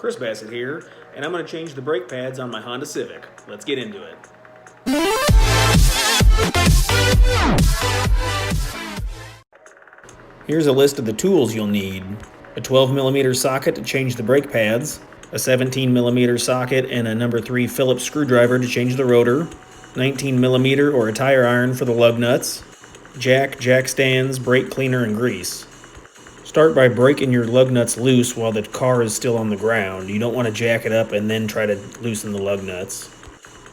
Chris Bassett here, and I'm going to change the brake pads on my Honda Civic. Let's get into it. Here's a list of the tools you'll need. A 12mm socket to change the brake pads, a 17mm socket and a number 3 Phillips screwdriver to change the rotor, 19mm or a tire iron for the lug nuts, jack stands, brake cleaner, and grease. Start by breaking your lug nuts loose while the car is still on the ground. You don't want to jack it up and then try to loosen the lug nuts.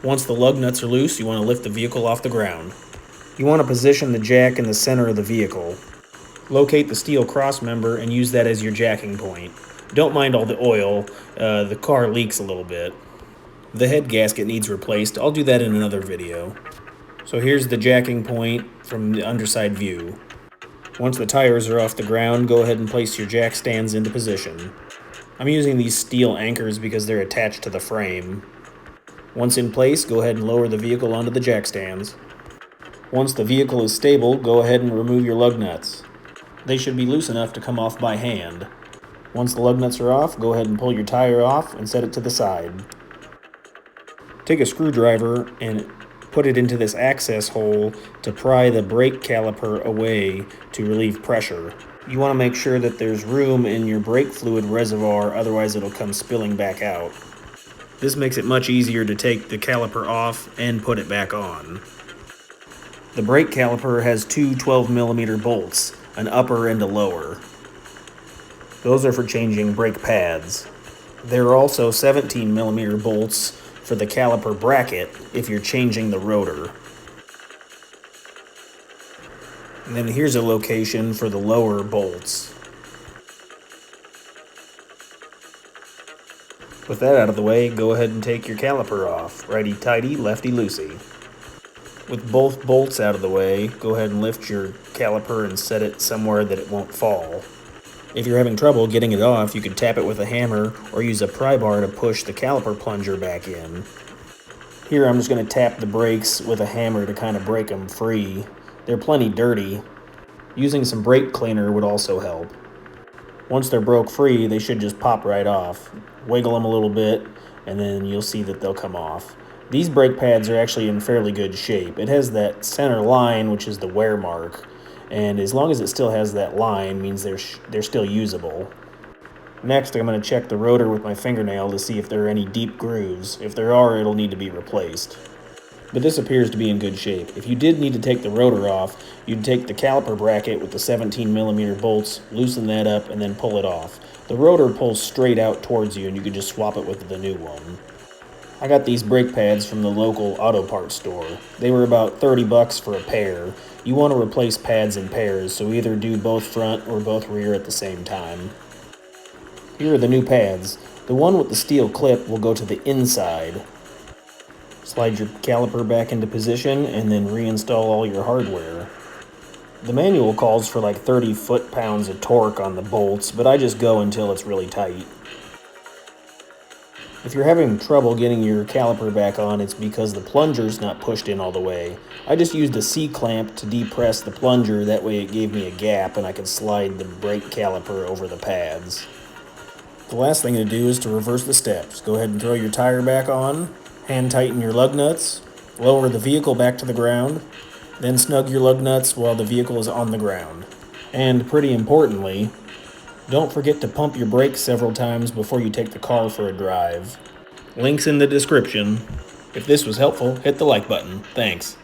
Once the lug nuts are loose, you want to lift the vehicle off the ground. You want to position the jack in the center of the vehicle. Locate the steel cross member and use that as your jacking point. Don't mind all the oil, the car leaks a little bit. The head gasket needs replaced. I'll do that in another video. So here's the jacking point from the underside view. Once the tires are off the ground, go ahead and place your jack stands into position. I'm using these steel anchors because they're attached to the frame. Once in place, go ahead and lower the vehicle onto the jack stands. Once the vehicle is stable, go ahead and remove your lug nuts. They should be loose enough to come off by hand. Once the lug nuts are off, go ahead and pull your tire off and set it to the side. Take a screwdriver and put it into this access hole to pry the brake caliper away to relieve pressure. You want to make sure that there's room in your brake fluid reservoir, otherwise it'll come spilling back out. This makes it much easier to take the caliper off and put it back on. The brake caliper has two 12mm bolts, an upper and a lower. Those are for changing brake pads. There are also 17mm bolts for the caliper bracket if you're changing the rotor. And then here's a location for the lower bolts. With that out of the way, go ahead and take your caliper off. Righty-tighty, lefty-loosey. With both bolts out of the way, go ahead and lift your caliper and set it somewhere that it won't fall. If you're having trouble getting it off, you can tap it with a hammer or use a pry bar to push the caliper plunger back in. Here I'm just going to tap the brakes with a hammer to kind of break them free. They're plenty dirty. Using some brake cleaner would also help. Once they're broke free, they should just pop right off. Wiggle them a little bit, and then you'll see that they'll come off. These brake pads are actually in fairly good shape. It has that center line, which is the wear mark, and as long as it still has that line, means they're still usable. Next, I'm going to check the rotor with my fingernail to see if there are any deep grooves. If there are, it'll need to be replaced. But this appears to be in good shape. If you did need to take the rotor off, you'd take the caliper bracket with the 17mm bolts, loosen that up, and then pull it off. The rotor pulls straight out towards you, and you could just swap it with the new one. I got these brake pads from the local auto parts store. They were about $30 for a pair. You want to replace pads in pairs, so either do both front or both rear at the same time. Here are the new pads. The one with the steel clip will go to the inside. Slide your caliper back into position and then reinstall all your hardware. The manual calls for like 30 foot-pounds of torque on the bolts, but I just go until it's really tight. If you're having trouble getting your caliper back on, it's because the plunger's not pushed in all the way. I just used a C-clamp to depress the plunger, that way it gave me a gap and I could slide the brake caliper over the pads. The last thing to do is to reverse the steps. Go ahead and throw your tire back on, hand tighten your lug nuts, lower the vehicle back to the ground, then snug your lug nuts while the vehicle is on the ground. And pretty importantly, don't forget to pump your brakes several times before you take the car for a drive. Links in the description. If this was helpful, hit the like button. Thanks.